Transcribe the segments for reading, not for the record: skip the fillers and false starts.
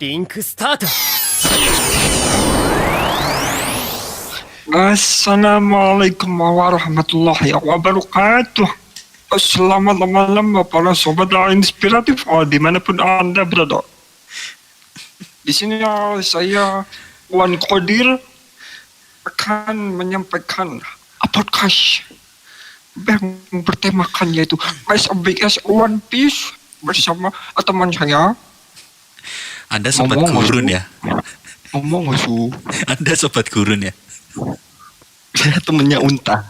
リンクスタート。 Assalamualaikum warahmatullahi wabarakatuh. Selamat malam para sobat inspiratif dimanapun Anda berada. Di sini saya Wan Qadir akan menyampaikan podcast yang bertemakan yaitu SBS One Piece bersama teman saya. Anda sobat gurun ya? Ngomong Su. Anda sobat gurun ya? Saya temennya Unta.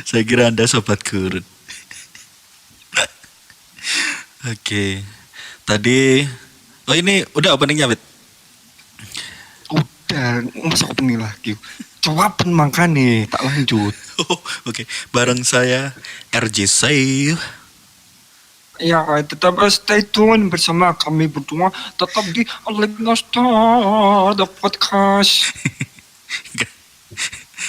Saya kira Anda sobat gurun. Oke. Tadi ini udah openingnya, Bet? Udah, masa opening lagi. Jawaban makanya tak lanjut. Oke. Bareng saya RJC. Ya, tetap stay tune bersama kami berdua. Tetap di Legenda Star The Podcast.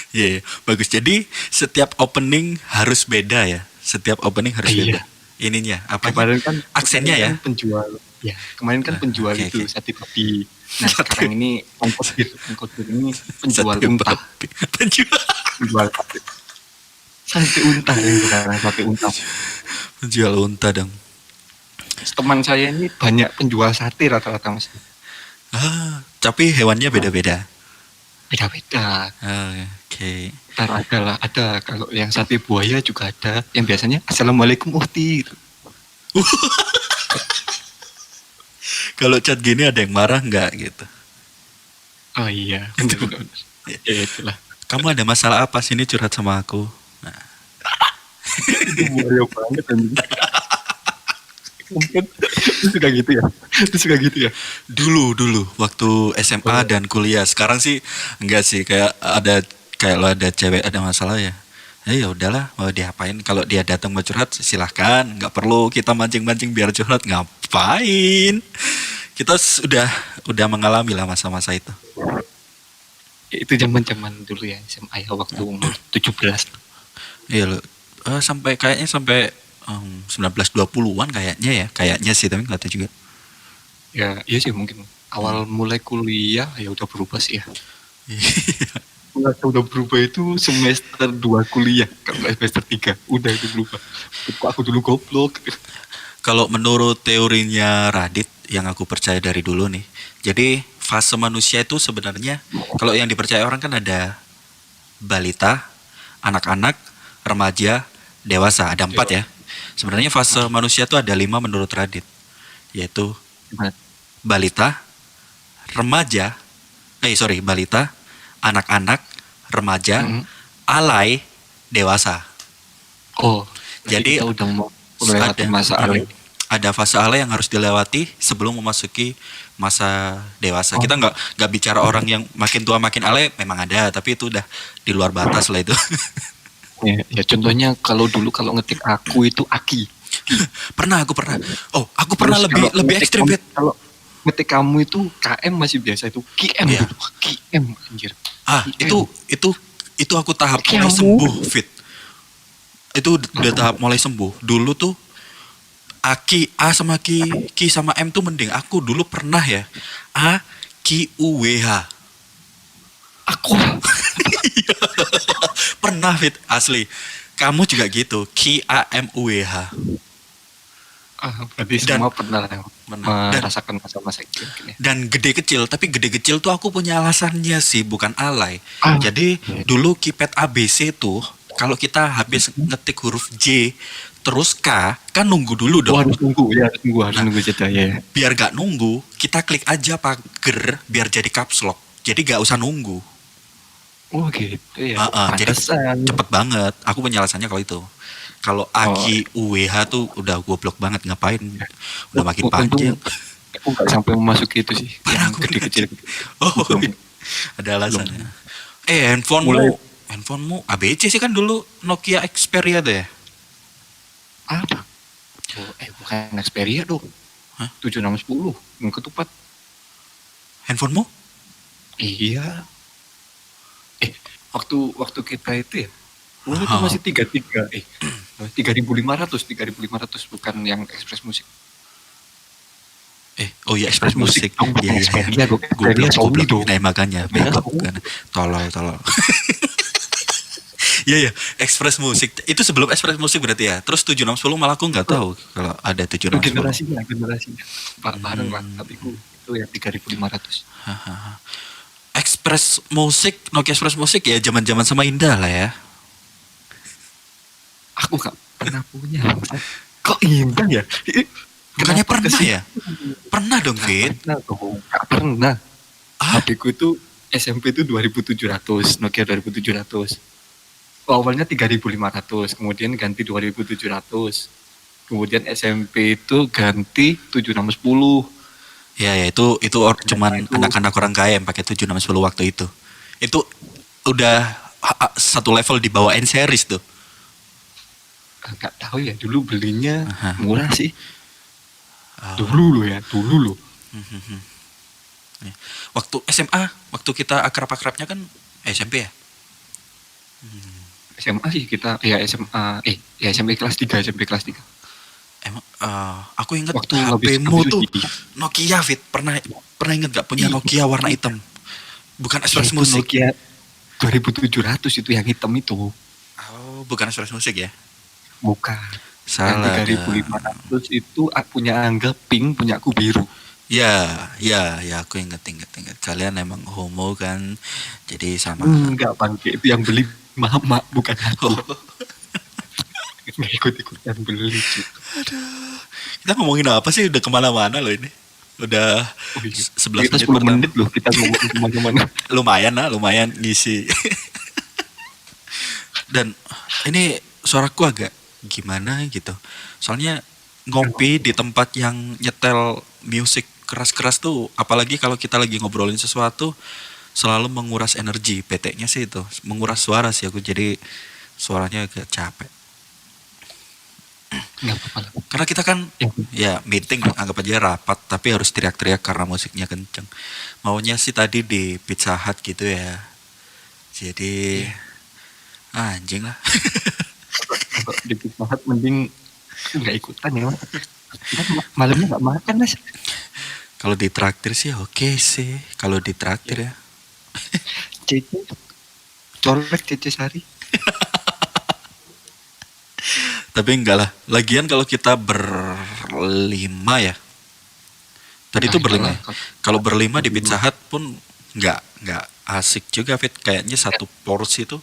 Iya, bagus. Jadi setiap opening harus beda ya. Setiap opening harus beda. Ininya apa? Kemarin kan aksennya ya. Penjual. Ya, kemarin kan penjual itu sate babi. Nah, sekarang ini ongkos ini penjual unta. Penjual sate unta yang sekarang sate unta. Penjual unta dong. Teman saya ini banyak penjual sate rata-rata Mas. Tapi hewannya beda-beda. Beda-beda. Oke. Ada kalau yang sate buaya juga ada. Yang biasanya Assalamualaikum Uhti. Kalau chat gini ada yang marah nggak gitu? Oh iya, benar. Ya itulah. Kamu ada masalah apa sini curhat sama aku? Nah. Itu buaya banget anjing. Itu suka gitu ya. Dulu waktu SMA dan kuliah. Sekarang sih enggak sih, kayak lo ada cewek ada masalah ya. Ya udahlah, mau diapain? Kalau dia datang mau curhat silahkan, nggak perlu kita mancing-mancing biar curhat, ngapain? Kita udah mengalami lah masa-masa itu. Itu zaman-zaman dulu ya SMA ya, waktu umur 17. Iya lo, sampai 1920-an kayaknya sih, tapi nggak tahu juga. Ya, iya sih mungkin awal mulai kuliah ya udah berubah sih ya. Udah berubah itu semester 2 kuliah, kalau semester 3 udah itu berubah. Kok aku dulu goblok. Kalau menurut teorinya Radit yang aku percaya dari dulu nih, jadi fase manusia itu sebenarnya kalau yang dipercaya orang kan ada balita, anak-anak, remaja, dewasa, ada 4 ya. Sebenarnya fase manusia itu ada 5 menurut Radit, yaitu balita, balita, anak-anak, remaja, alay, dewasa. Oh, jadi kita udah mau melewati masa alay. Ada fase alay yang harus dilewati sebelum memasuki masa dewasa. Kita nggak bicara orang yang makin tua makin alay, memang ada, tapi itu udah di luar batas lah itu. Ya contohnya kalau dulu kalau ngetik aku itu Aki. Aku pernah lebih ekstrim, Bet. Kalau ngetik kamu itu KM masih biasa, itu KM ya. gitu. KM anjir. Itu aku tahap mulai sembuh, Fit. Itu udah tahap mulai sembuh. Dulu tuh Aki, A sama Ki sama M tuh mending. Aku dulu pernah ya A Ki U W H. Aku pernah, Fit, asli. Kamu juga gitu, Ki A M U W H. Berarti semua pernah merasakan masa-masa itu. Dan gede kecil, tapi gede kecil tuh aku punya alasannya sih, bukan alay. Jadi dulu keypad ABC tuh kalau kita habis ngetik huruf J terus K kan nunggu dulu dong. Harus nunggu jeda ya. Biar gak nunggu, kita klik aja pagar biar jadi caps lock. Jadi gak usah nunggu. Oh gitu ya. Jadi cepet banget. Aku punya alasannya kalau itu. Kalau Aki UWH tuh udah goblok banget, ngapain? Udah makin panjang. Aku nggak sampai memasuki itu sih. Aku kecil. Ada alasannya. Handphonemu ABC sih kan dulu Nokia Xperia tuh ya? Apa? Bukan Xperia dong. 7610 yang ketupat. Handphonemu? Iya. Waktu kita itu ya. Itu masih 33. 3.500 bukan yang Express Musik. Oh iya Express Express Music Music. dong, Iya pakai iya iya. Xperia dong, Xperia Goblok Sony goblok. dong. Nah makanya Xperia bego Sony. kan. Tolol tolol. Iya iya Express Music itu sebelum Express Music berarti ya. Terus 7610 malah aku nggak tahu kalau ada Itu 7610. generasinya Pak bareng lah, Hmm. tapi itu yang 3.500. Express Music, Nokia Express Music ya zaman-zaman sama Indah lah ya. Aku gak pernah punya. Kok indah ya? Bukannya Kenapa pernah kesini? ya? Pernah dong, Gak Fit. pernah dong, gak pernah. Ah, HP ku itu SMP itu 2700, Nokia 2700. Awalnya 3.500, kemudian ganti 2.700. Kemudian SMP itu ganti 7610. ya ya cuman Itu anak-anak orang kaya yang pakai 7610 waktu itu. Itu udah satu level di bawah N series tuh. nggak tahu ya, dulu belinya Aha. murah sih. Oh. Dulu loh. Ya. Waktu SMA, waktu kita akrab-akrabnya kan SMP ya? SMA sih kita, ya SMA, ya SMP kelas 3. Emang aku inget Waktu HP-mu habis tuh ujian. Nokia, Fit. Pernah pernah inget gak punya Iya. Nokia warna hitam? Bukan Express Itu Music. Nokia 2700 itu yang hitam itu. Oh, bukan Express Music ya? Bukan. Salah Yang dah. 3.500 itu punya Angga pink, punya aku biru. Ya, aku inget. Kalian emang homo kan, jadi sama. Enggak bangke, itu yang beli mama bukan aku. Oh, Nggak ikut-ikutan beli cuy. kita ngomongin apa sih? Udah kemana-mana loh ini. Udah Oh iya. 11 Kita menit 10 pertama. menit loh kita ngomongin kemana-mana. Lumayan ngisi. Dan ini suaraku agak gimana gitu. Soalnya ngopi di tempat yang nyetel musik keras-keras tuh, apalagi kalau kita lagi ngobrolin sesuatu, selalu menguras energi. PT-nya sih itu, menguras suara sih aku. Jadi suaranya agak capek. Nggak apa-apa lah. Karena kita kan Ya, ya meeting anggap aja rapat tapi harus teriak-teriak karena musiknya kenceng. Maunya sih tadi di Pizza Hut gitu ya. Jadi anjing lah. kalau di Pizza Hut mending nggak ikutan ya mas. Malamnya nggak makan mas. Kalau ditraktir sih oke sih. Kalau ditraktir ya. Cece, colek Cece Sari. Tapi enggak lah. Lagian kalau kita berlima ya. Tadi itu berlima ya. Kalau berlima di Pizza Hut pun nggak asik juga, Fit. Kayaknya satu porsi itu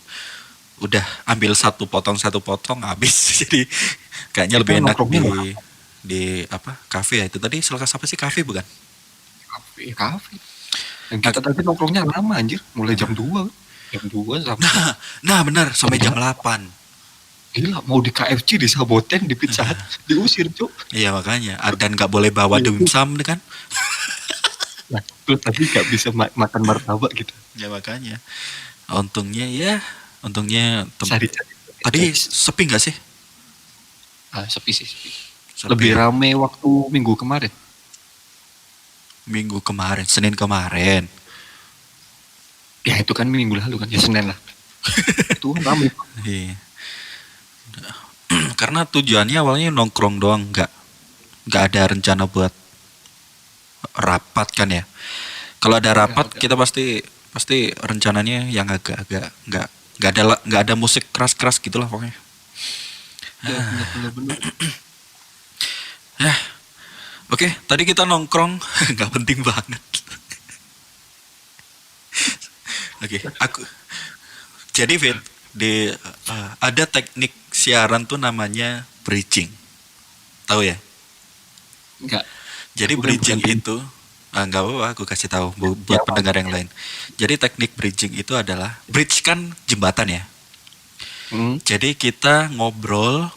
udah ambil satu potong habis. Jadi kayaknya Kita lebih enak nongkrongnya di apa kafe ya itu tadi Selkas apa sih kafe bukan? Kafe. Dan kita tadi nongkrongnya lama anjir, mulai jam 2. Jam 2 sampai Nah benar sampai jam 8. gila, mau di KFC disaboten, di Pizza Hut diusir cuk. Iya makanya dan nggak boleh bawa dimsum kan? Nah, terus tadi nggak bisa makan martabak gitu. Ya makanya untungnya Sari tadi sepi nggak sih? sepi sih, sepi. Sepi. Lebih rame waktu minggu kemarin. Minggu kemarin, Senin kemarin. Ya itu kan minggu lalu kan, ya Senin lah. Itu kan rame. Iya. Karena tujuannya awalnya nongkrong doang, nggak ada rencana buat rapat kan ya. Kalau ada rapat kita pasti rencananya yang agak-agak nggak ada musik keras-keras gitulah pokoknya. Ya, bener-bener. Ya, oke. Tadi kita nongkrong nggak penting banget. Oke, jadi Fit ada teknik siaran tuh namanya bridging, tahu ya? Enggak. Jadi Aku kan bridging bukan itu nggak apa-apa, aku kasih tahu buat Ya, pendengar yang lain. Jadi teknik bridging itu adalah bridge kan jembatan ya. Jadi kita ngobrol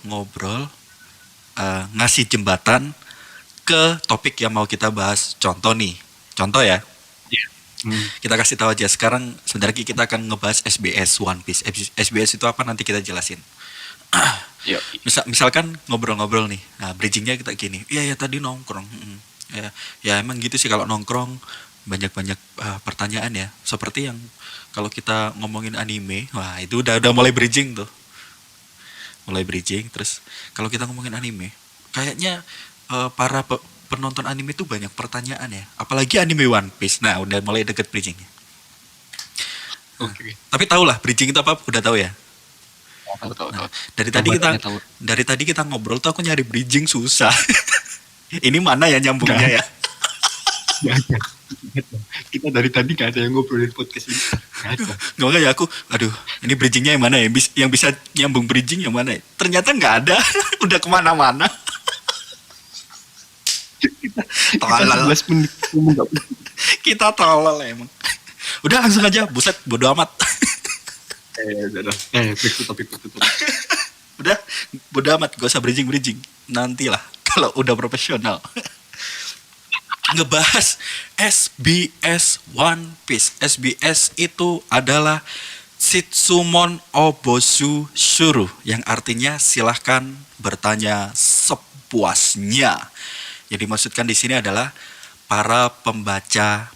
ngasih jembatan ke topik yang mau kita bahas. Contoh ya. Kita kasih tahu aja sekarang sebentar lagi kita akan ngebahas SBS One Piece. SBS itu apa nanti kita jelasin. Ya, Misalkan ngobrol-ngobrol nih. Nah, bridgingnya kita gini. Iya tadi nongkrong. Ya emang gitu sih kalau nongkrong banyak-banyak pertanyaan ya. Seperti yang kalau kita ngomongin anime, wah itu udah mulai bridging tuh. Mulai bridging terus kalau kita ngomongin anime, kayaknya para penonton anime itu banyak pertanyaan ya. Apalagi anime One Piece. Nah, udah mulai deket bridgingnya. Oke. Tapi tau lah bridging itu apa, udah tahu ya. Tahu. Nah, dari tadi kita ngobrol tuh aku nyari bridging susah. Ini mana ya nyambungnya ya? Nggak ada. Kita dari tadi gak ada yang ngobrolin podcast ini. Gak ada. Nggak ya aku, aduh, ini bridgingnya yang mana ya? Yang bisa nyambung bridging yang mana ya? Ternyata nggak ada, udah kemana-mana. Tolol. 11 menit ngomong nggak penting. Kita tolol emang. Udah langsung aja, buset, bodo amat. Udah. Back to topic. Udah, bodo amat, gak usah bridging. Nantilah, kalau udah profesional. Ngebahas SBS One Piece. SBS itu adalah Shitsumon Obosu Shuru, yang artinya silahkan bertanya sepuasnya. Yang dimaksudkan di sini adalah para pembaca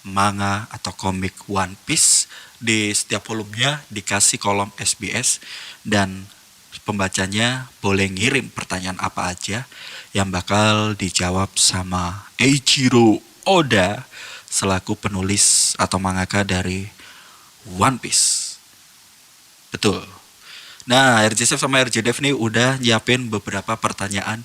manga atau komik One Piece di setiap volumenya dikasih kolom SBS dan pembacanya boleh ngirim pertanyaan apa aja yang bakal dijawab sama Eiichiro Oda selaku penulis atau mangaka dari One Piece. Betul. Nah, RJSF sama RJDev nih udah nyiapin beberapa pertanyaan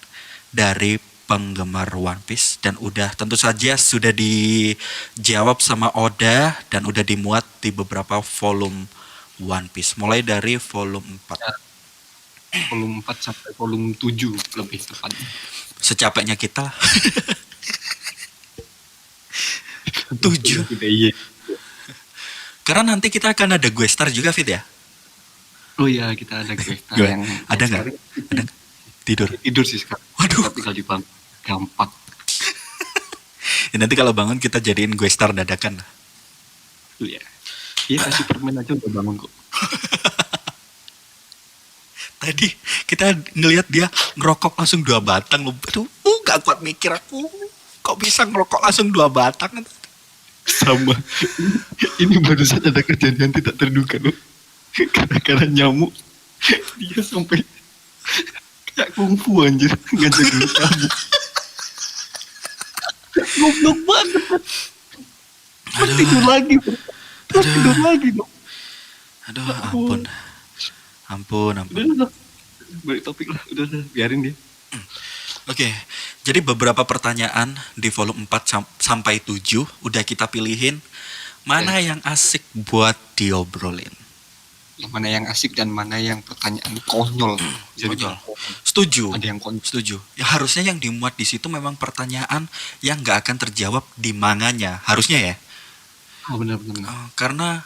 dari penggemar One Piece dan udah tentu saja sudah dijawab sama Oda dan udah dimuat di beberapa volume One Piece mulai dari volume 4. Volume 4 sampai volume 7 lebih tepatnya. Secapeknya kita. 7. Iya. Karena nanti kita akan ada gue star juga, Fit ya. Oh iya, kita ada gue star yang ada nggak? Ada tidur sih sekarang. Waduh. Tinggal dibangun. Gampang. Ya, nanti kalau bangun kita jadiin gue star dadakan. Iya. Iya, kasih permen aja udah bangun kok. Tadi kita ngelihat dia ngerokok langsung 2 batang. Aduh, gak kuat mikir aku. Kok bisa ngerokok langsung 2 batang? Sama. Ini baru saja ada kejadian tidak terduga loh. Gara-gara nyamuk. Dia sampai kayak kungfu anjir. Ngajak dulu kamu. Goblok banget. Tidur lagi. Tidur lagi dong. Aduh, ampun. Udah. Balik topik lah. Udah. Biarin dia. Oke, jadi beberapa pertanyaan di volume 4 sampai 7 udah kita pilihin mana yang asik buat diobrolin. Yang mana yang asik dan mana yang pertanyaan konyol. Konyol. Setuju. Ada yang konyol. Setuju. Ya harusnya yang dimuat di situ memang pertanyaan yang nggak akan terjawab di manganya. Harusnya ya. Oh, benar. Karena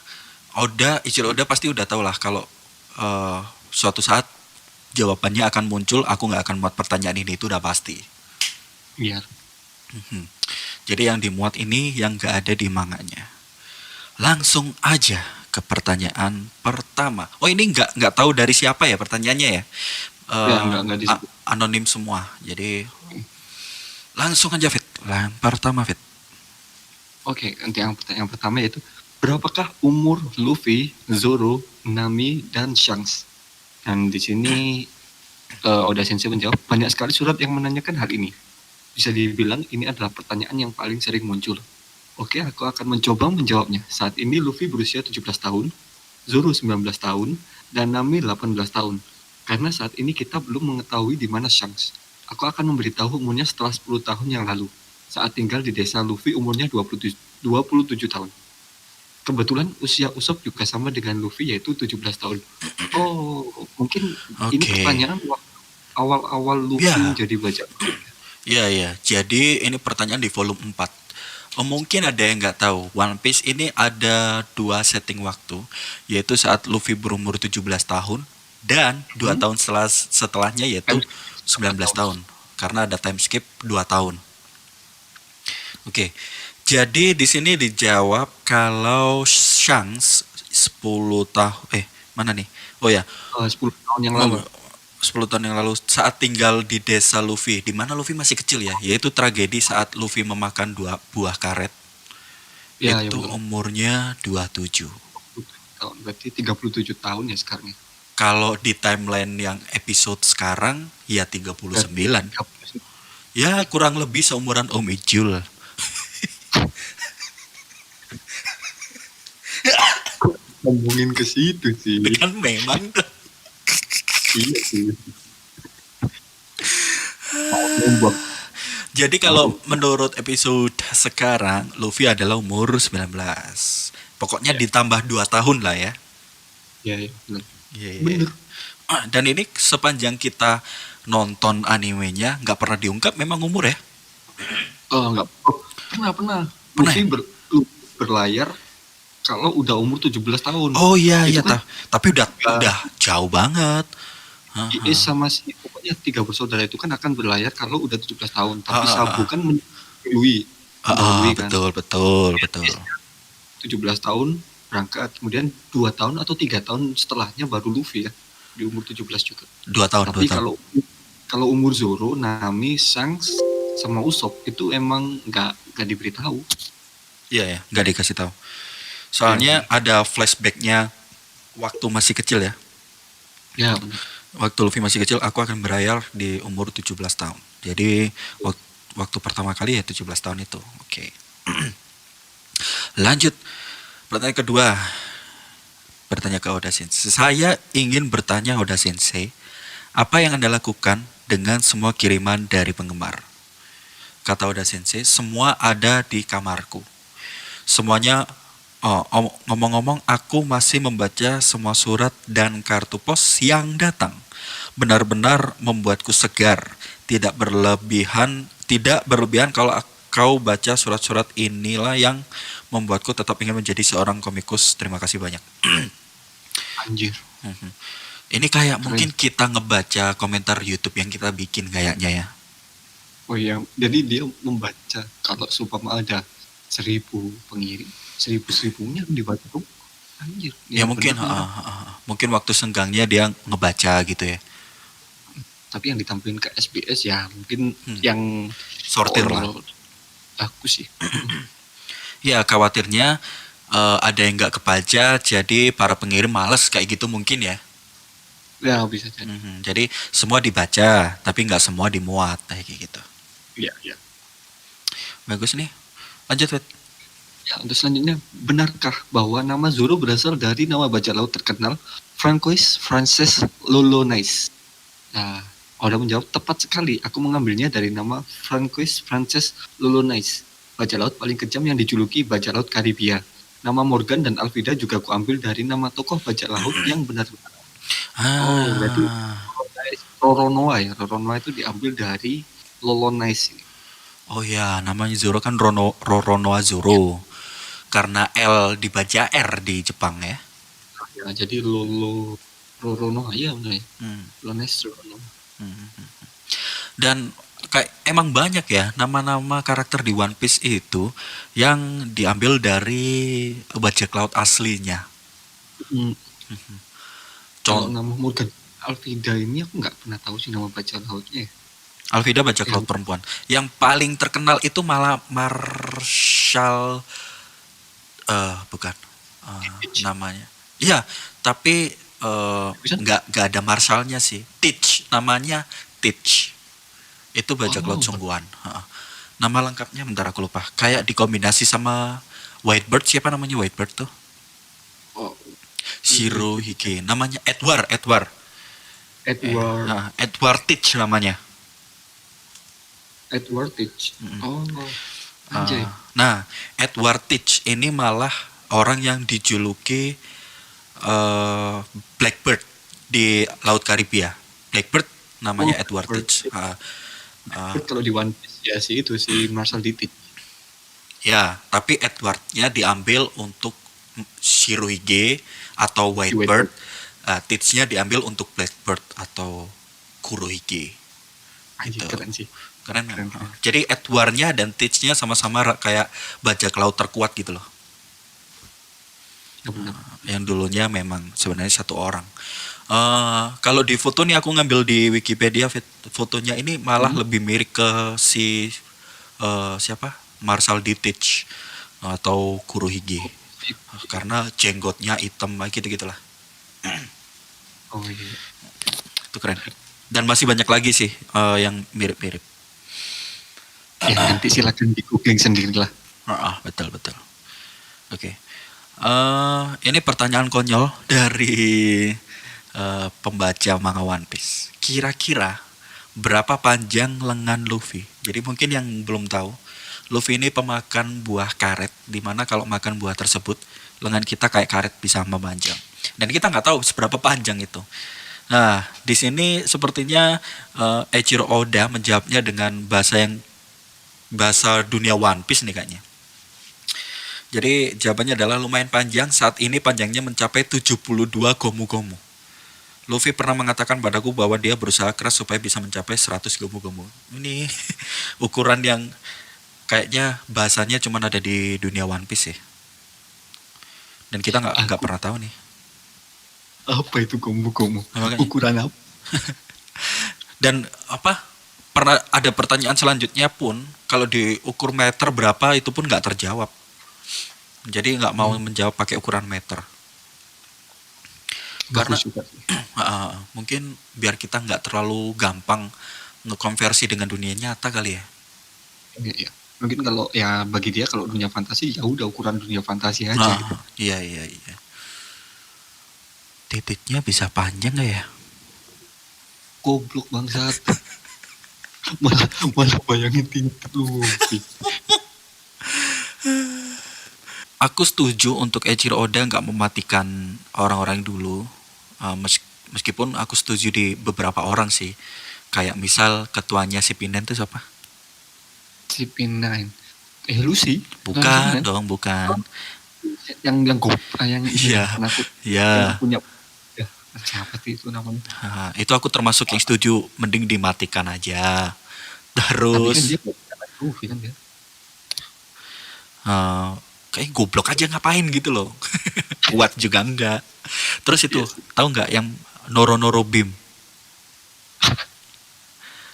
Ichiro Oda pasti udah tahu lah kalau suatu saat jawabannya akan muncul, aku nggak akan muat pertanyaan ini, itu udah pasti. Iya. Jadi yang dimuat ini yang nggak ada di manganya. Langsung aja ke pertanyaan pertama. Oh, ini nggak tahu dari siapa ya pertanyaannya ya? Nggak disebut. Anonim semua. Jadi langsung aja, Fit. Pertama, Fit. Oke, nanti yang pertanyaan pertama yaitu berapakah umur Luffy, Zoro, Nami, dan Shanks? Dan di sini Oda Sensei menjawab, banyak sekali surat yang menanyakan hal ini. Bisa dibilang ini adalah pertanyaan yang paling sering muncul. Oke, aku akan mencoba menjawabnya. Saat ini Luffy berusia 17 tahun, Zoro 19 tahun, dan Nami 18 tahun. Karena saat ini kita belum mengetahui di mana Shanks. Aku akan memberitahu umurnya setelah 10 tahun yang lalu. Saat tinggal di desa Luffy umurnya 27 tahun. Kebetulan usia Usopp juga sama dengan Luffy yaitu 17 tahun. Oh, mungkin ini pertanyaan awal-awal Luffy menjadi bajak. Iya. Jadi ini pertanyaan di volume 4. Mungkin ada yang nggak tahu, One Piece ini ada 2 setting waktu, yaitu saat Luffy berumur 17 tahun dan 2 tahun setelahnya yaitu 19 tahun. Karena ada time skip 2 tahun. Oke. Jadi di sini dijawab kalau Shanks 10 tahun mana nih? Oh ya. 10 tahun yang lalu. 10 tahun yang lalu saat tinggal di desa Luffy, di mana Luffy masih kecil ya, yaitu tragedi saat Luffy memakan 2 buah karet. Ya, itu umurnya 27 tahun. Berarti 37 tahun ya sekarang. Kalau di timeline yang episode sekarang ya 39. Ya kurang lebih seumuran Om Ijul. Ngomongin ke situ sih. Kan memang. Iya sih. Mau nembak. Jadi kalau menurut episode sekarang, Luffy adalah umur 19. Pokoknya Ya, ditambah 2 tahun lah ya. ya, ya, bener. Iya, iya, iya. Bener. Dan ini sepanjang kita nonton animenya nggak pernah diungkap memang umur ya. Oh, enggak. Oh, pernah. Pernah ya? Luffy berlayar kalau udah umur 17 tahun. Oh iya Itu iya kan tapi udah ya, jauh banget. Iis Haha. sama si pokoknya tiga bersaudara itu kan akan berlayar kalau udah 17 tahun. Tapi Sabu Hahaha. kan mendahului kan. Betul betul betul. Iis 17 tahun berangkat, kemudian 2 tahun atau 3 tahun setelahnya baru Luffy ya, di umur 17 juga. 2 tahun Tapi 2 tahun. kalau umur Zoro, Nami, Shanks sama Usopp itu emang nggak diberitahu. Iya ya nggak dikasih tahu. Ya, Soalnya ada flashbacknya waktu masih kecil ya. ya benar. Waktu Luffy masih kecil, aku akan berlayar di umur 17 tahun. Jadi waktu pertama kali ya 17 tahun itu. Oke. Lanjut. Pertanyaan kedua. Bertanya ke Oda Sensei. Saya ingin bertanya Oda Sensei, apa yang Anda lakukan dengan semua kiriman dari penggemar? Kata Oda Sensei, semua ada di kamarku. Semuanya, ngomong-ngomong, aku masih membaca semua surat dan kartu pos yang datang. Benar-benar membuatku segar. Tidak berlebihan kalau kau baca surat-surat inilah yang membuatku tetap ingin menjadi seorang komikus. Terima kasih banyak. Anjir. Mhm. Ini kayak Keren. mungkin kita ngebaca komentar YouTube yang kita bikin kayaknya ya. Oh iya, jadi dia membaca kalau seumpama ada 1.000 pengirim, 1.000-1.000-nya dibaca tuh. Anjir, Ya yang mungkin, bener nih orang. mungkin waktu senggangnya dia ngebaca gitu ya. Tapi yang ditampilin ke SBS ya mungkin Hmm, yang Sortir lah. aku sih. Ya khawatirnya ada yang nggak kebaca, jadi para pengirim males kayak gitu mungkin ya. Ya bisa jadi. Jadi semua dibaca, tapi nggak semua dimuat kayak gitu. Iya, iya. Bagus nih. Lanjut, Wet. Ya, untuk selanjutnya, benarkah bahwa nama Zoro berasal dari nama bajak laut terkenal Francois Frances Lolonis? Nah, Oda menjawab, tepat sekali. Aku mengambilnya dari nama Francois Frances Lolonis, bajak laut paling kejam yang dijuluki bajak laut Karibia. Nama Morgan dan Alvida juga kuambil dari nama tokoh bajak laut yang benar-benar. Oh, berarti Ah, Roronoa ya. Roronoa itu diambil dari Lolonis ini. oh ya, namanya Zoro kan Roronoa Zoro. Karena L dibaca R di Jepang ya. Ya, jadi Roronoa ya benar ya. Hmm, Lolonis Roronoa. hmm. Dan kayak emang banyak ya nama-nama karakter di One Piece itu yang diambil dari bajak laut aslinya. Hmm. Kalau Contoh, nama Morgan Alvida ini aku nggak pernah tahu sih nama bajak lautnya. Alvida bajak Yang laut perempuan. Yang paling terkenal itu malah Marshall, bukan namanya. Iya, tapi bisa? nggak ada Marshallnya sih. Teach namanya, Teach. Itu bajak laut Oh, sungguhan. Heeh. Nama lengkapnya bentar aku lupa. Kayak dikombinasi sama Whitebird, siapa namanya Whitebird tuh? oh, Shirohige. Namanya Edward. Edward Edward Teach namanya. Teach. Mm-mm. Oh, anjay. Nah, Edward Teach ini malah orang yang dijuluki Blackbird di Laut Karibia. Blackbird namanya Oh, Edward Teach. kalau di One Piece ya sih itu si Marshall Ditich. Ya, tapi Edwardnya diambil untuk Shirohige atau Whitebird. Teach-nya diambil untuk Blackbird atau Kurohige. Anjir, Gitu. keren sih. Keren. Keren. Jadi Edwardnya dan Teach-nya sama-sama kayak bajak laut terkuat gitu loh. Ya, benar. Yang dulunya memang sebenarnya satu orang. Kalau di foto nih aku ngambil di Wikipedia, fotonya ini malah lebih mirip ke si siapa? Marshall Ditich atau Kurohige. Karena jenggotnya hitam gitu-gitulah. Oh iya. Itu keren. Dan masih banyak lagi sih yang mirip-mirip. Ya nanti silakan di googling sendirilah. Betul betul. Oke. Ini pertanyaan konyol dari pembaca manga One Piece. Kira-kira berapa panjang lengan Luffy? Jadi mungkin yang belum tahu, Luffy ini pemakan buah karet, dimana kalau makan buah tersebut, lengan kita kayak karet bisa memanjang. Dan kita nggak tahu seberapa panjang itu. Nah, di sini sepertinya Eiichiro Oda menjawabnya dengan bahasa dunia One Piece nih kayaknya. Jadi jawabannya adalah lumayan panjang. Saat ini panjangnya mencapai 72 gomu-gomu. Luffy pernah mengatakan padaku bahwa dia berusaha keras supaya bisa mencapai 100 gomu-gomu. Ini ukuran yang kayaknya bahasanya cuma ada di dunia One Piece ya. Dan kita nggak Aku pernah tahu nih. apa itu gomu-gomu? Makanya. Ukuran apa? Dan pernah ada pertanyaan selanjutnya pun kalau diukur meter berapa itu pun nggak terjawab. Jadi nggak mau menjawab pakai ukuran meter. Karena Bagus juga. mungkin biar kita nggak terlalu gampang ngekonversi dengan dunia nyata kali ya. Iya. Mungkin kalau ya bagi dia kalau dunia fantasi ya udah ukuran dunia fantasi aja gitu. Iya. Titiknya bisa panjang nggak ya? Goblok bangsat. malah bayangin titik lu. Aku setuju untuk Eiichiro Oda nggak mematikan orang-orang dulu. Meskipun aku setuju di beberapa orang sih. Kayak misal ketuanya si Pinen itu siapa? Si P9. Lucy? Bukan dong, bukan. Yang GoPro yang Iya. penakut. Ya. Yang punya ya, siapa sih itu namanya? Itu aku termasuk yang setuju mending dimatikan aja. Tapi kan Terus dia Luffy kan dia. kayak goblok aja ngapain gitu loh. Kuat juga enggak. Terus itu tahu nggak yang Noro Beam?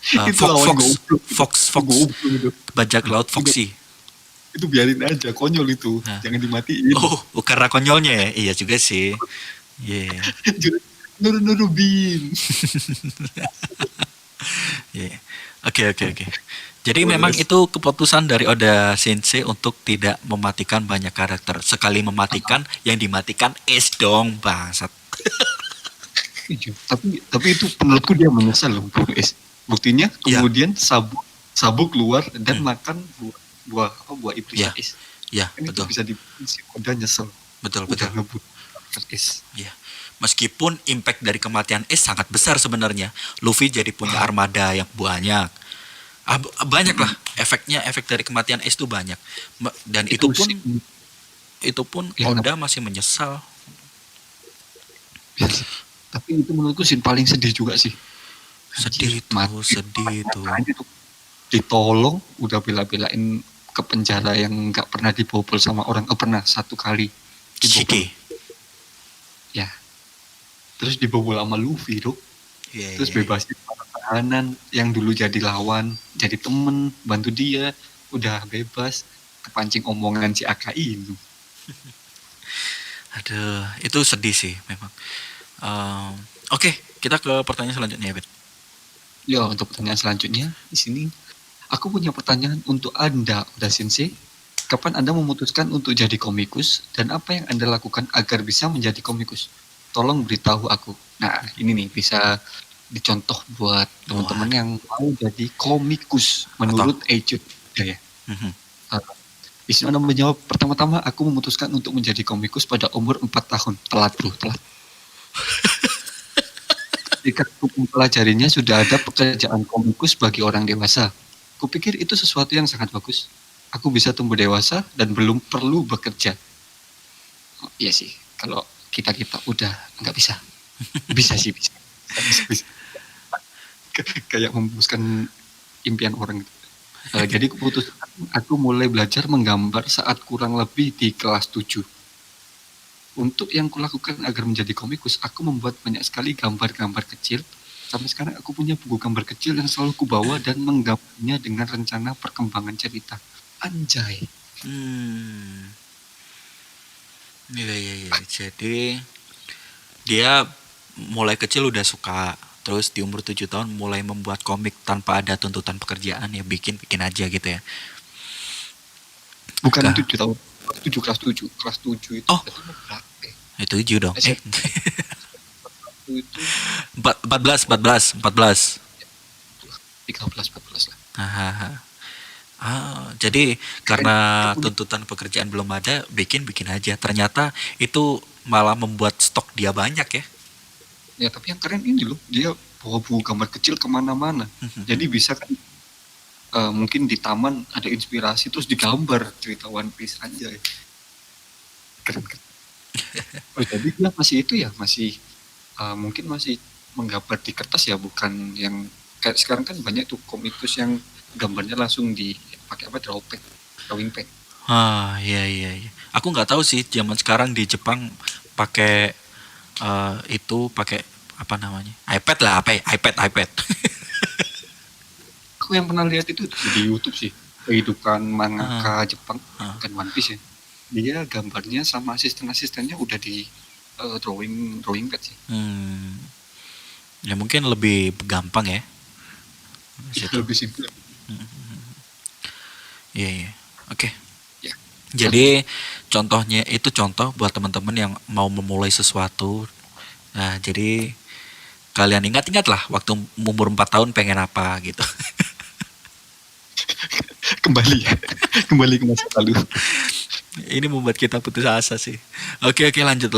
Itu lawan goblok. Fox Goblok itu. bajak laut Foxy. Itu biarin aja, konyol itu. Jangan dimatiin. Oh, karena konyolnya ya. Iya juga sih. Iya. Nuru Bin. Yeah. Oke. Jadi memang itu keputusan dari Oda Sensei untuk tidak mematikan banyak karakter. Sekali mematikan, yang dimatikan Ace dong, bangsat. tapi itu menurutku dia menyesal loh bunuh Ace. Buktinya kemudian sabuk keluar dan makan buah iblis Ace. Iya, ini betul. Bisa Oda nyesel. Betul. Udah ngebunuh Ace. Iya. Meskipun impact dari kematian Ace sangat besar sebenarnya. Luffy jadi punya armada yang banyak. Banyak lah efek dari kematian Ace itu banyak. Dan itu pun Oda masih menyesal. Tapi itu menurutku scene paling sedih juga sih. Sedih itu. Ditolong, udah bela-belain ke penjara yang nggak pernah dibobol sama orang. Pernah satu kali dibobol. Ya. Terus dibobol sama Luffy, Dok. Terus bebasin tahanan yang dulu jadi lawan, jadi temen, bantu dia, udah bebas, kepancing omongan si AKI itu. Aduh, itu sedih sih memang. Oke, kita ke pertanyaan selanjutnya, Bet. Ya, untuk pertanyaan selanjutnya di sini aku punya pertanyaan untuk Anda, Oda Sensei. Kapan Anda memutuskan untuk jadi komikus dan apa yang Anda lakukan agar bisa menjadi komikus? Tolong beritahu aku. Nah, ini nih bisa dicontoh buat teman-teman yang mau jadi komikus menurut Eiichiro ya. Di sini Anda menjawab, pertama-tama aku memutuskan untuk menjadi komikus pada umur 4 tahun. Telat. Ketika aku mempelajarinya sudah ada pekerjaan komikus bagi orang dewasa. Kupikir itu sesuatu yang sangat bagus. Aku bisa tumbuh dewasa dan belum perlu bekerja. Iya sih, kalau kita udah nggak bisa. Bisa. Kayak memutuskan impian orang gitu. Jadi aku mulai belajar menggambar saat kurang lebih di kelas 7. Untuk yang kulakukan agar menjadi komikus, aku membuat banyak sekali gambar-gambar kecil. Sampai sekarang aku punya buku gambar kecil yang selalu kubawa dan menggambarnya dengan rencana perkembangan cerita. Anjay. Iya. Jadi dia mulai kecil udah suka terus di umur 7 tahun mulai membuat komik tanpa ada tuntutan pekerjaan, ya bikin aja gitu ya. Bukan Kah? 7 tahun, kelas 7 itu Oh, berarti mau berapa ya? 7 dong. SMP itu 14. 13 14 lah. Hahaha. Jadi Keren, karena dia punya. tuntutan pekerjaan belum ada, bikin aja. Ternyata itu malah membuat stok dia banyak ya. Ya tapi yang keren ini loh, dia bawa buku gambar kecil kemana-mana. Jadi bisa kan mungkin di taman ada inspirasi terus digambar cerita One Piece aja. Keren. Oh, jadi dia masih itu ya, masih mungkin masih menggambar di kertas ya, bukan yang kayak sekarang kan banyak tuh komikus yang gambarnya langsung dipakai apa, drawing pad. Iya. Aku nggak tahu sih zaman sekarang di Jepang pakai itu pakai apa namanya? iPad lah, apa ya? iPad. Aku yang pernah lihat itu di YouTube sih, kehidupan mangaka Jepang, Ah. kan One Piece ya. Dia gambarnya sama asisten-asistennya udah di drawing pad sih. Ya mungkin lebih gampang ya. Itu lebih simpel. Iya. Oke. Ya. Jadi contohnya itu contoh buat teman-teman yang mau memulai sesuatu. Nah, jadi kalian ingat-ingat lah waktu umur 4 tahun pengen apa gitu. Kembali ya. Kembali ke masa lalu. Ini membuat kita putus asa sih. Oke, lanjut.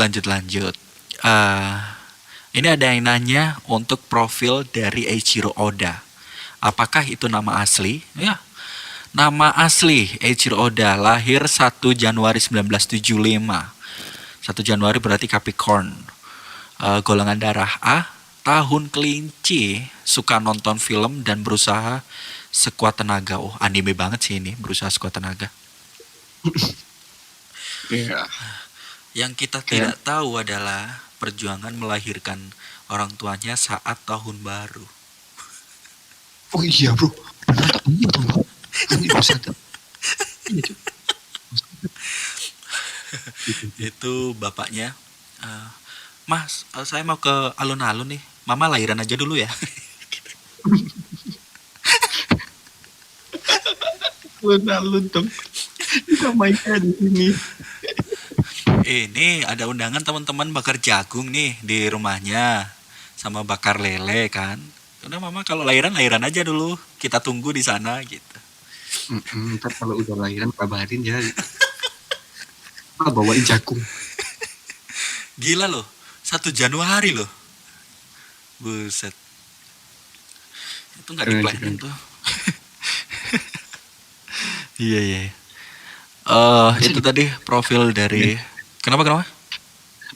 Ini ada yang nanya untuk profil dari Eiichiro Oda. Apakah itu nama asli? Ya, nama asli Eiichiro Oda, lahir 1 Januari 1975. 1 Januari berarti Capricorn. Golongan darah A, tahun kelinci, suka nonton film dan berusaha sekuat tenaga. Oh, anime banget sih ini, berusaha sekuat tenaga. Ya. Yang kita tidak tahu adalah perjuangan melahirkan orang tuanya saat tahun baru. Oh iya bro, benar tak benar tuh bro. Ini bisa ada. Iya cuy. Itu bapaknya, Mas, saya mau ke alun-alun nih. Mama lahiran aja dulu ya. Alun-alun dong. Kita mainkan di sini. Ini ada undangan teman-teman bakar jagung nih di rumahnya, sama bakar lele kan. Udah mama kalau lahiran aja dulu. Kita tunggu di sana gitu. Ntar kalau udah lahiran kabarin ya. Bawain jagung. Gila loh, 1 Januari loh. Buset. Itu nggak di-planning tuh. Iya. Itu tadi profil dari. Kenapa?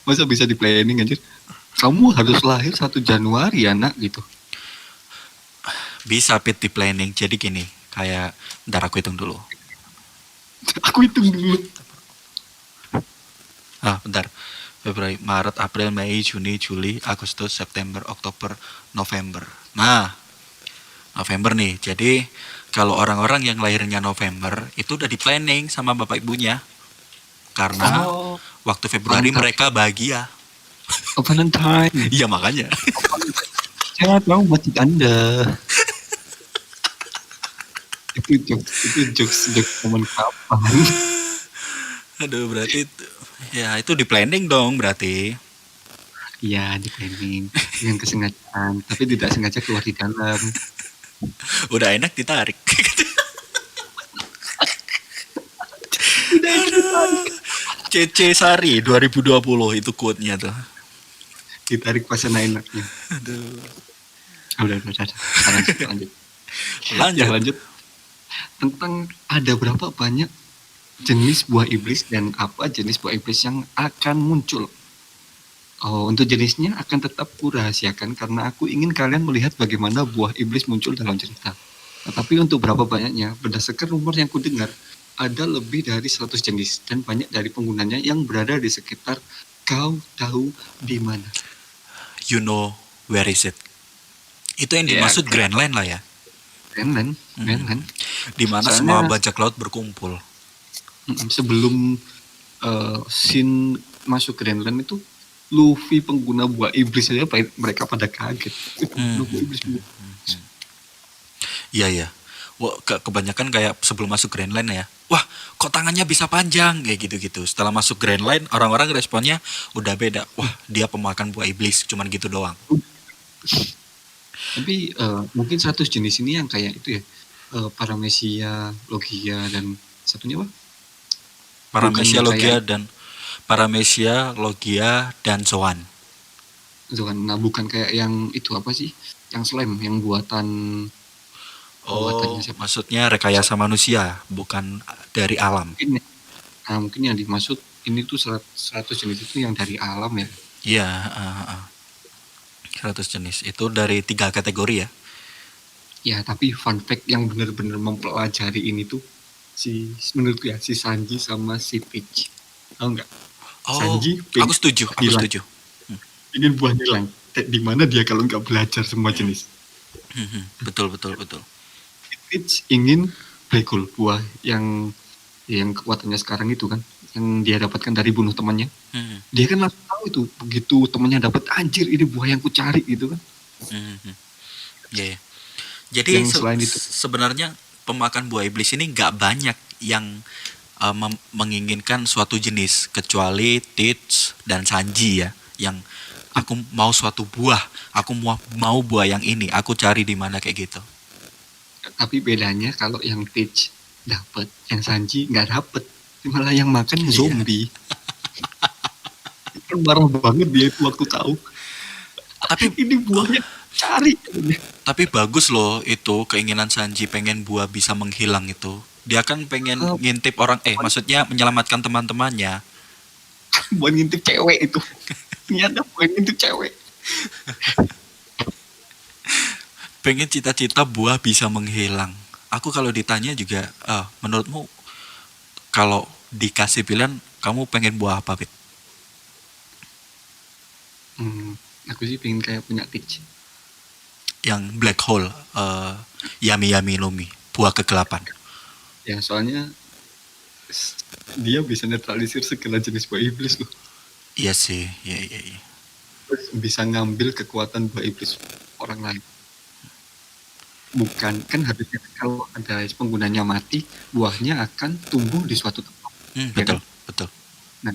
Masa bisa di planning aja? Kamu harus lahir 1 Januari ya nak gitu. Bisa Pit di planning. Jadi gini, kayak bentar aku hitung dulu. Aku hitung dulu. Bentar. Februari, Maret, April, Mei, Juni, Juli, Agustus, September, Oktober, November. Nah, November nih. Jadi kalau orang-orang yang lahirnya November itu udah di planning sama bapak ibunya. Karena waktu Februari mereka bahagia. Valentine. Iya makanya. Saya tahu masjid Anda. itu jokes momen kapan? Aduh, berarti ya itu di planning dong berarti. Iya, di planning dengan kesengajaan, tapi tidak sengaja keluar di dalam. Udah enak ditarik. Aduh. CC Sari 2020 itu quote-nya tuh. Ditarik pas enak-enaknya. Aduh. Udah. Lanjut. Tentang ada berapa banyak jenis buah iblis dan apa jenis buah iblis yang akan muncul. Untuk jenisnya akan tetap kurahasiakan karena aku ingin kalian melihat bagaimana buah iblis muncul dalam cerita. Tetapi untuk berapa banyaknya, berdasarkan rumor yang kudengar, ada lebih dari 100 jenis dan banyak dari penggunanya yang berada di sekitar. Kau tahu di mana? You know where is it? Itu yang dimaksud Greenland lah ya. Greenland. Di mana semua bajak laut berkumpul. Sebelum scene masuk Greenland itu Luffy pengguna buah iblis aja mereka pada kaget. Hmm, Pengguna buah hmm, iblis. hmm, hmm. Iya ya. Wah, kebanyakan kayak sebelum masuk Grand Line ya. Wah, kok tangannya bisa panjang kayak gitu-gitu. Setelah masuk Grand Line, orang-orang responnya udah beda. Wah, dia pemakan buah iblis, cuman gitu doang. Tapi mungkin 100 jenis ini yang kayak itu ya, Paramecia, Logia, dan satunya apa? Bukan Paramecia yang Logia kayak dan Paramecia Logia dan Zoan. bukan, nah bukan kayak yang itu apa sih? Yang slime, yang buatannya Oh, siapa? maksudnya rekayasa manusia, bukan dari alam. Mungkin, nah, mungkin yang dimaksud ini tuh 100 jenis itu yang dari alam ya. Iya, 100 jenis. Itu dari 3 kategori ya. Ya, tapi fun fact yang benar-benar mempelajari ini tuh menurutku ya si Sanji sama si Peach. Tahu nggak? Oh, Sanji aku pengen setuju, buah aku nilang, setuju. ingin buah nilang. Di mana dia kalau nggak belajar semua jenis? Betul, betul, betul. Peach ingin black hole, buah yang kekuatannya sekarang itu kan, yang dia dapatkan dari bunuh temannya. Hmm, Dia kan langsung tahu itu, begitu temannya dapat, anjir ini buah yang ku cari gitu kan. hmm, hmm. Iya, iya. Jadi Yang selain itu, sebenarnya pemakan buah iblis ini nggak banyak yang menginginkan suatu jenis kecuali Teach dan Sanji ya, yang aku mau suatu buah, aku mau buah yang ini, aku cari di mana kayak gitu. tapi bedanya kalau yang Peach dapat, yang Sanji nggak dapat, malah yang makan Iya. zombie. Kan marah banget dia itu waktu tahu Tapi ini buahnya cari. tapi bagus loh itu keinginan Sanji pengen buah bisa menghilang itu. Dia kan pengen ngintip orang, maksudnya menyelamatkan teman-temannya. Buat ngintip cewek itu, niatnya buat ngintip cewek. Pengen cita-cita buah bisa menghilang. Aku kalau ditanya juga, menurutmu kalau dikasih pilihan, kamu pengen buah apa, Pit? Aku sih pengen kayak punya Peach. Yang black hole, yummy yummy Lumi, buah kegelapan. Ya soalnya dia bisa netralisir segala jenis buah iblis loh. Iya sih, iya iya iya. Terus bisa ngambil kekuatan buah iblis orang lain. Bukan, kan harusnya kalau ada penggunanya mati, buahnya akan tumbuh di suatu tempat. Ya Betul, kan? betul. Nah,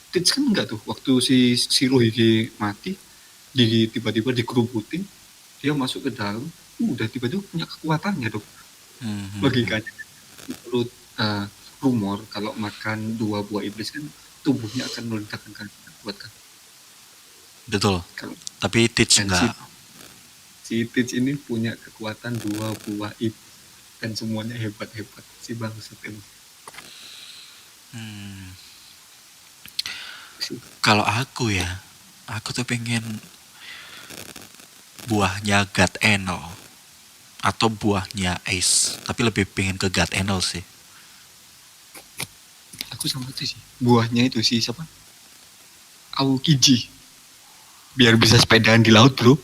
Teach kan enggak tuh, waktu si Rohige mati, tiba-tiba dikerubutin, dia masuk ke dalam, udah tiba-tiba punya kekuatannya dong. Logikanya menurut rumor kalau makan 2 buah iblis kan tubuhnya akan meledakan kan, kuat kan. Betul. Kalau Tapi Teach enggak. si Teach ini punya kekuatan 2 buah iblis dan semuanya hebat-hebat si bangsat ini. Kalau aku ya, aku tuh pengen buahnya God Enel atau buahnya Ace, tapi lebih pengen ke God Enel sih. Aku sama itu sih. Buahnya itu sih siapa? Aokiji. Biar bisa sepedaan di laut, bro.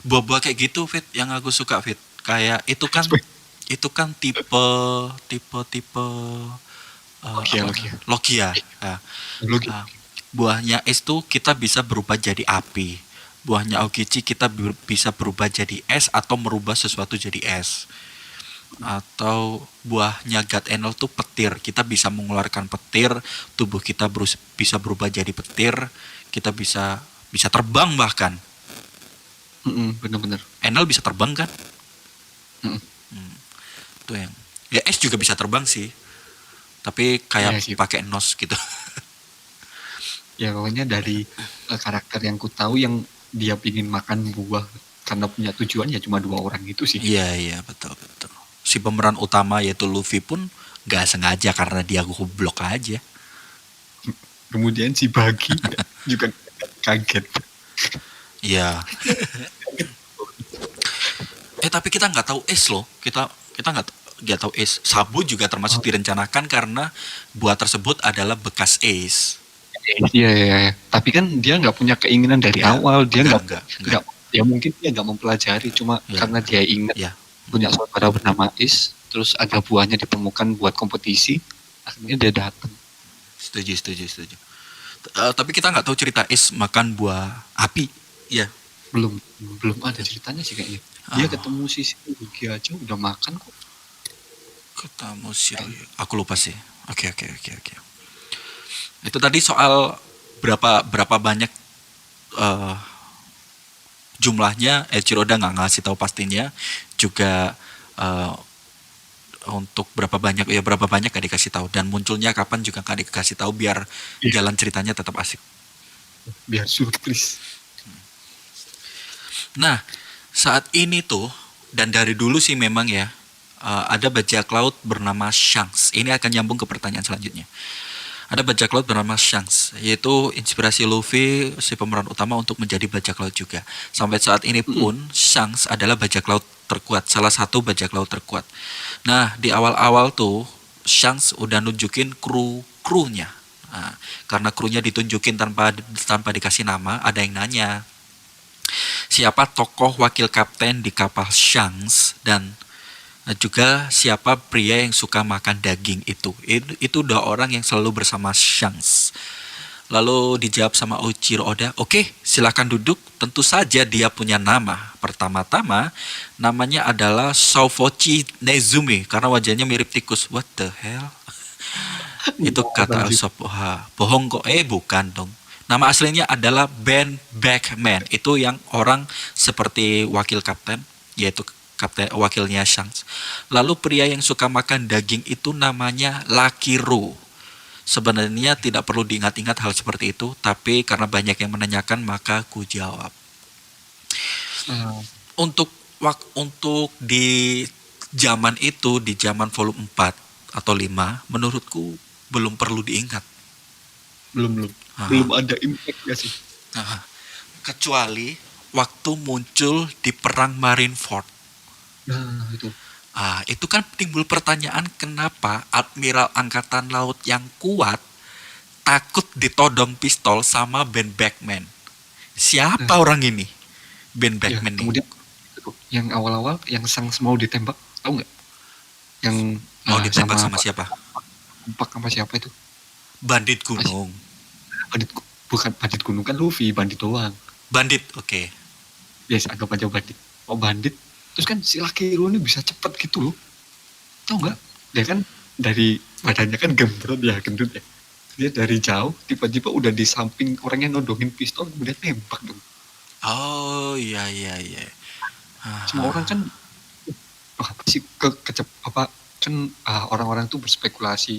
Buah-buah kayak gitu, Fit, yang aku suka, Fit. Kayak itu kan tipe Logia. Logia. Buahnya es tuh kita bisa berubah jadi api. Buahnya Aokiji kita bisa berubah jadi es atau merubah sesuatu jadi es. Atau buahnya God Enel tuh petir. Kita bisa mengeluarkan petir, tubuh kita bisa berubah jadi petir, kita bisa terbang bahkan. Bener-bener. Enel bisa terbang kan? Itu yang ya es juga bisa terbang sih. Tapi kayak pakai nos gitu. Ya pokoknya dari karakter yang ku tahu yang dia pingin makan buah karena punya tujuan ya cuma 2 orang itu sih. Iya betul. Si pemeran utama yaitu Luffy pun nggak sengaja karena dia goblok aja. Kemudian si Buggy juga kaget. Iya. Tapi kita nggak tahu es loh. Kita nggak tahu es. Sabu juga termasuk direncanakan karena buah tersebut adalah bekas es. Iya. Tapi kan dia nggak punya keinginan dari awal. Dia nggak. Ya mungkin dia nggak mempelajari. Cuma karena dia ingat punya saudara bernama Is. Terus ada buahnya ditemukan buat kompetisi. Akhirnya dia datang. Setuju. Tapi kita nggak tahu cerita Ace makan buah api. Iya. Belum belum ada ceritanya sih kayaknya. Dia Ah, ketemu si Shirohige aja udah makan kok. ketemu Shirohige. Aku lupa sih. Oke, oke, oke, oke. Itu tadi soal berapa berapa banyak eh, jumlahnya. Chiroda nggak ngasih tahu pastinya. Juga eh, untuk berapa banyak gak dikasih tahu, dan munculnya kapan juga gak dikasih tahu, biar Iya, jalan ceritanya tetap asik. biar surprise. Nah, saat ini tuh, dan dari dulu sih memang ya, ada bajak laut bernama Shanks. Ini akan nyambung ke pertanyaan selanjutnya. Ada bajak laut bernama Shanks, yaitu inspirasi Luffy, si pemeran utama, untuk menjadi bajak laut juga. Sampai saat ini Mm-mm. pun, Shanks adalah bajak laut terkuat, salah satu bajak laut terkuat. Nah, di awal-awal tuh, Shanks udah nunjukin krunya. Nah, karena krunya ditunjukin tanpa tanpa dikasih nama, ada yang nanya, siapa tokoh wakil kapten di kapal Shanks, dan juga siapa pria yang suka makan daging itu dua orang yang selalu bersama Shanks. Lalu dijawab sama Oichiro Oda, oke, silakan duduk. Tentu saja dia punya nama. Pertama-tama, namanya adalah Sofochi Nezumi, karena wajahnya mirip tikus. What the hell? Itu Wow, kata anjir. Alsop. Wah, bohong kok. Bukan dong. Nama aslinya adalah Ben Beckman. Itu yang orang seperti wakil kapten, yaitu kapten wakilnya Shanks. Lalu pria yang suka makan daging itu namanya Lakiru. Sebenarnya tidak perlu diingat-ingat hal seperti itu, tapi karena banyak yang menanyakan maka ku jawab. Ah, Untuk di zaman itu, di zaman volume 4 atau 5, menurutku belum perlu diingat. belum belum belum Ah, ada impact ya sih. ah. Kecuali waktu muncul di perang Marineford. Nah, itu. Itu kan timbul pertanyaan, kenapa Admiral Angkatan Laut yang kuat takut ditodong pistol sama Ben Beckman. Nah, Siapa orang ini? Ben ya, Beckman nih. kemudian itu yang awal-awal yang sang mau ditembak, tahu nggak? Yang Mau ditembak sama sama apa? siapa? Empak sama siapa itu? Bandit Masih gunung. bandit bukan bandit gunung kan Luffy, bandit doang. Bandit, oke. Okay. Yes, anggap aja bandit. Oh, bandit. Terus kan si Lakiru ini bisa cepet gitu loh. Tahu nggak? Dia kan dari badannya kan gendut ya. Dia dari jauh tiba-tiba udah di samping orang yang nodongin pistol kemudian tembak dong. Oh, iya, iya, iya. Semua orang kan apa sih apa kan orang-orang tuh berspekulasi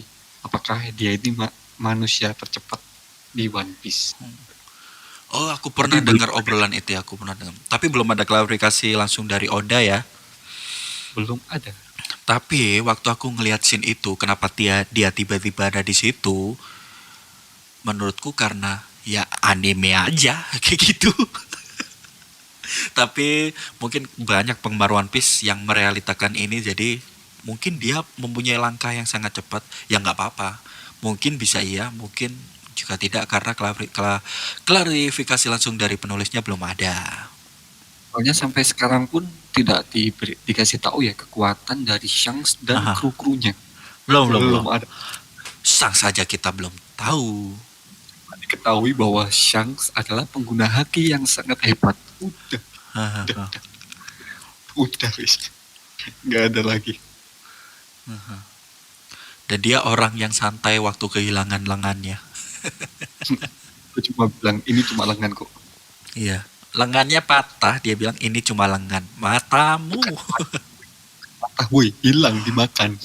apakah dia ini manusia tercepat di One Piece. Oh, aku Tapi pernah belum dengar obrolan itu ya, aku pernah dengar. Tapi belum ada klarifikasi langsung dari Oda ya. belum ada. Tapi waktu aku ngelihat scene itu, kenapa dia tiba-tiba ada di situ? Menurutku karena ya anime aja kayak gitu. Tapi mungkin banyak penggemar One Piece yang merealitakan ini, jadi mungkin dia mempunyai langkah yang sangat cepat. Ya nggak apa-apa. Mungkin bisa iya, mungkin juga tidak, karena klarifikasi langsung dari penulisnya belum ada. Soalnya sampai sekarang pun tidak dikasih tahu ya kekuatan dari Shanks dan Aha, kru-krunya. belum, belum, belum. Belum ada Sang saja kita belum tahu. diketahui bahwa Shanks adalah pengguna haki yang sangat hebat. Udah, udah guys. Nggak ada lagi. Dan dia orang yang santai waktu kehilangan lengannya. Aku cuma bilang ini cuma lengan kok. Iya. Lengannya patah, dia bilang ini cuma lengan. Matamu. Bukan patah, woi, hilang dimakan.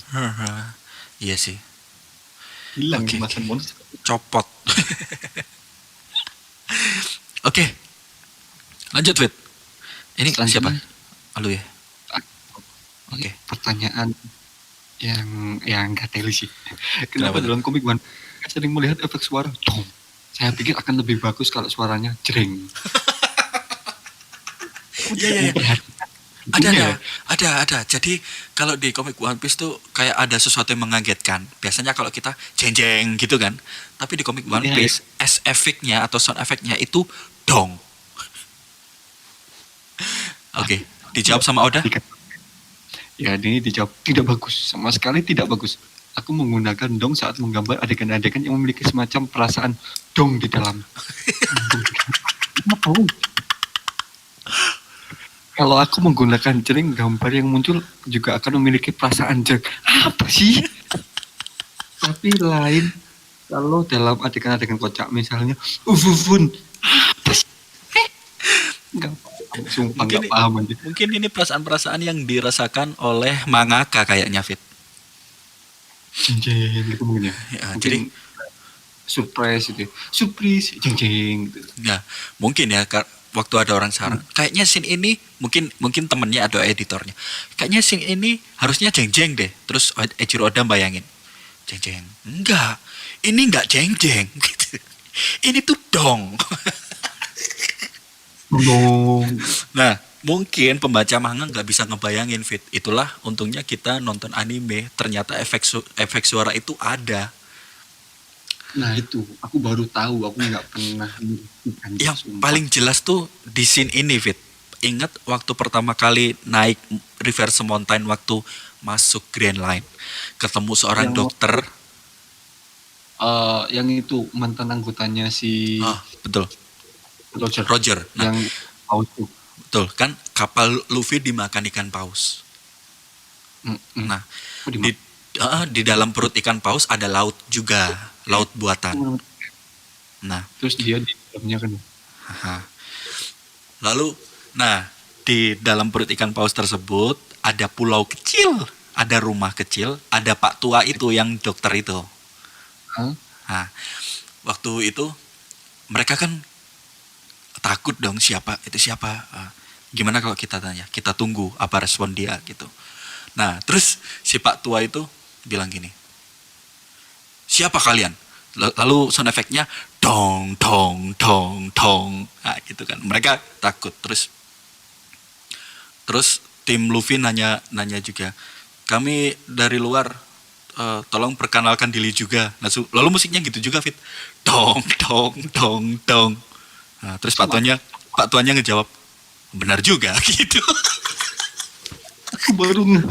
Iya sih. Hilang Oke, oke. dimakan monster. Copot. Oke, lanjut Wit. Ini siapa? Selanjutnya Alu ya. ini Oke. pertanyaan yang nggak teli sih. Kenapa Kenapa tuh? dalam komik One Piece sering melihat efek suara dong? Saya pikir akan lebih bagus kalau suaranya jreng. Aku Iya, tidak iya, iya. memperhatikan Ada, itunya. ada. Jadi kalau di komik One Piece tuh kayak ada sesuatu yang mengagetkan. Biasanya kalau kita jeng-jeng gitu kan. Tapi di komik One Ya, ya. Piece, efeknya atau sound efeknya itu dong. Oke, dijawab sama Oda. Ya, ini dijawab tidak bagus, sama sekali tidak bagus. aku menggunakan dong saat menggambar adegan-adegan yang memiliki semacam perasaan dong di dalam. Apa? Kalau aku menggunakan jering, gambar yang muncul juga akan memiliki perasaan jeng. Apa sih? Tapi lain kalau dalam adegan-adegan kocak misalnya, ufufun. Apa sih? Enggak paham, sumpah Mungkin enggak paham aja. mungkin ini perasaan-perasaan yang dirasakan oleh mangaka kayaknya Fit. Jeng gitu mungkin ya. Ya, Mungkin jadi surprise gitu. Surprise jeng gitu. ya mungkin ya waktu ada orang sarang kayaknya scene ini mungkin temennya atau editornya kayaknya scene ini harusnya jeng-jeng deh, terus Eiichiro Oda bayangin jeng-jeng enggak jeng-jeng gitu, ini tuh dong. Dong. Nah mungkin pembaca manga nggak bisa ngebayangin Fit, itulah untungnya kita nonton anime, ternyata efek suara itu ada. Nah itu, aku baru tahu, aku nggak pernah mengertikan, Yang sumpah. paling jelas tuh di scene ini Fit, ingat waktu pertama kali naik Reverse Mountain waktu masuk Grand Line, ketemu seorang Yang dokter. yang itu mantan anggotanya si Betul, Roger, Roger. Nah, yang paus tuh. betul kan kapal Luffy dimakan ikan paus. Nah, Kok di di dalam perut ikan paus ada laut juga, laut buatan. Nah, terus dia di dalamnya kan. haha. Lalu, nah di dalam perut ikan paus tersebut ada pulau kecil, ada rumah kecil, ada Pak Tua itu yang dokter itu. Hah? Nah, waktu itu mereka kan takut dong, siapa gimana kalau kita tanya, kita tunggu apa respon dia gitu. Nah terus si Pak Tua itu bilang gini, siapa kalian? Lalu sound efeknya dong dong dong dong, nah gitu kan, mereka takut. Terus tim Luffy nanya juga, kami dari luar, tolong perkenalkan diri juga. Nah, lalu musiknya gitu juga Fit, dong dong dong dong. Nah, terus Pak Tuannya ngejawab, benar juga gitu. Aku baru nggak.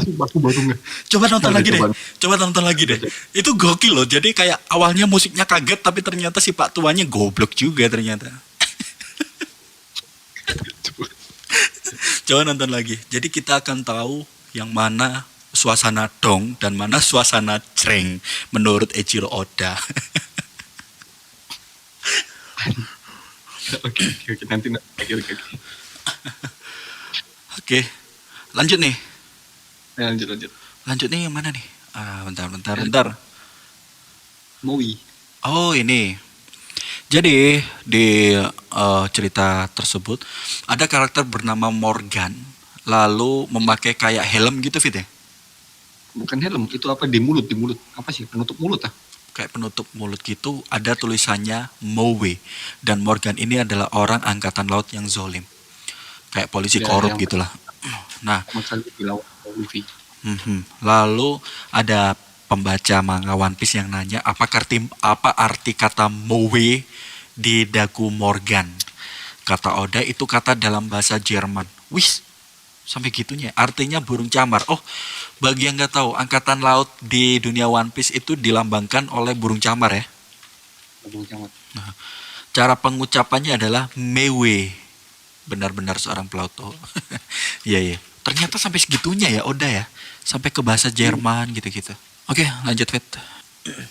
Coba nonton lagi deh. Itu gokil loh. Jadi kayak awalnya musiknya kaget, tapi ternyata si Pak Tuannya goblok juga ternyata. Coba nonton lagi. Jadi kita akan tahu yang mana suasana dong dan mana suasana ceng menurut Eiichiro Oda. Oke, nanti. Oke, lanjut nih. Lanjut. Lanjut nih yang mana nih? Bentar. Maui. Oh ini. Jadi di cerita tersebut ada karakter bernama Morgan, lalu memakai kayak helm gitu Fit ya? Bukan helm, itu apa di mulut? Apa sih, penutup mulut ah? Kayak penutup mulut gitu, ada tulisannya Moe, dan Morgan ini adalah orang angkatan laut yang zolim, kayak polisi korup gitulah. Nah, lalu ada pembaca manga One Piece yang nanya apa arti kata Moe di dagu Morgan. Kata Oda itu kata dalam bahasa Jerman. Wis, sampai gitunya. Artinya burung camar. Oh, bagi yang nggak tahu, angkatan laut di dunia One Piece itu dilambangkan oleh burung camar ya. Burung camar. Nah, cara pengucapannya adalah Mewe. Benar-benar seorang pelaut. Iya. Ternyata sampai segitunya ya Oda ya. Sampai ke bahasa Jerman gitu-gitu. Oke, lanjut Fit.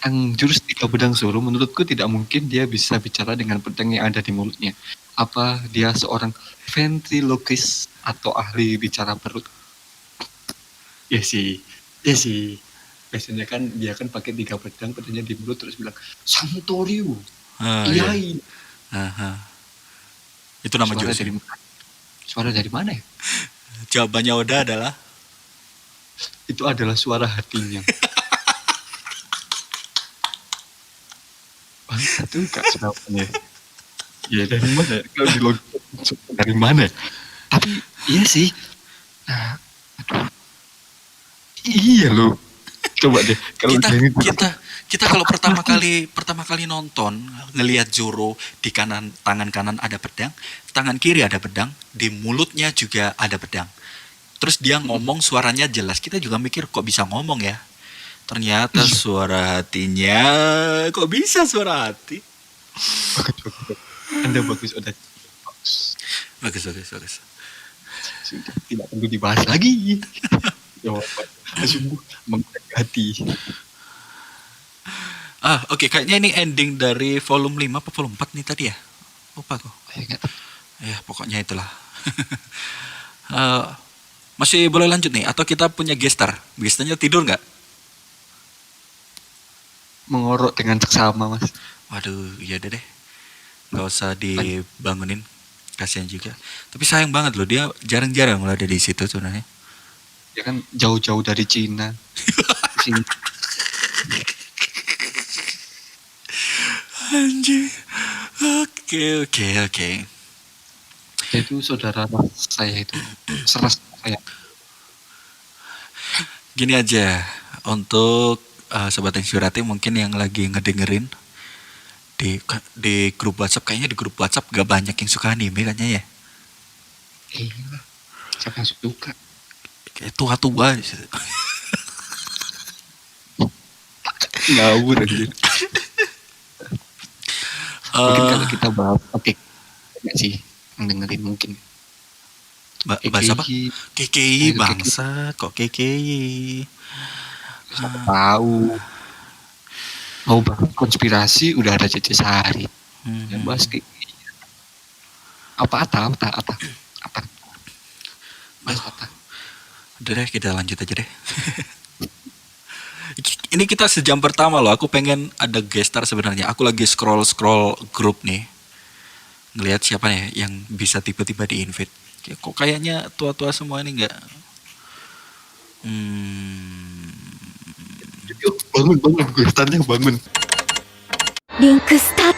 Yang jurus 3 pedang Zoro menurutku tidak mungkin dia bisa bicara dengan pedang yang ada di mulutnya. Apa dia seorang ventriloquist atau ahli bicara perut? Ya sih. Biasanya kan dia kan pakai 3 pedang, pedangnya di mulut terus bilang Santorio. Iya. Itu nama jurus. Suara dari mana ya? Jawabannya Oda adalah itu adalah suara hatinya. Bangsa tuh kak suaranya. Ya dari mana? Kalau di logo dari mana? Tapi iya sih. Nah, iya loh. Coba deh kalau kita kalau pertama kali nonton ngelihat Zoro di tangan kanan ada pedang, tangan kiri ada pedang, di mulutnya juga ada pedang. Terus dia ngomong suaranya jelas, kita juga mikir kok bisa ngomong ya. Ternyata suara hatinya, kok bisa suara hati? Bagus. Anda bagus, udah bagus. Bagus. Sudah tidak perlu dibahas lagi. Jawaban sungguh menggunakan hati. Oke, kayaknya ini ending dari volume 5 apa volume 4 nih tadi ya? Lupa kok. Ya, pokoknya itulah. Masih boleh lanjut nih, atau kita punya gestar? Gestarnya tidur nggak? Mengorok dengan seksama, Mas. Waduh, iya deh. Nggak usah dibangunin, kasihan juga. Tapi sayang banget loh, dia jarang-jarang loh ada di situ sebenarnya. Ya kan jauh-jauh dari Cina. Sini. Anjir. Oke. Itu saudara saya itu seras saya. Gini aja, untuk sobat inspiratif mungkin yang lagi ngedengerin di grup WhatsApp, kayaknya di grup WhatsApp gak banyak yang suka anime kayaknya ya. Iya, siapa yang suka? Kayak tua-tua. Ngawur aja. Mungkin kalau kita bahas topik enggak sih yang dengerin mungkin. Bahasa apa? KKI bangsa, kok KKI? Tahu. Mau bahas konspirasi udah ada Cece Sari. Yang bahas KKI. Apa? Bahas apa? Udah deh, kita lanjut aja deh. Ini kita sejam pertama loh. Aku pengen ada gestar sebenarnya. Aku lagi scroll grup nih, ngelihat siapa nih yang bisa tiba-tiba di invite. Kok kayaknya tua-tua semua ini nggak. Bangun, gestarnya bangun. Link start.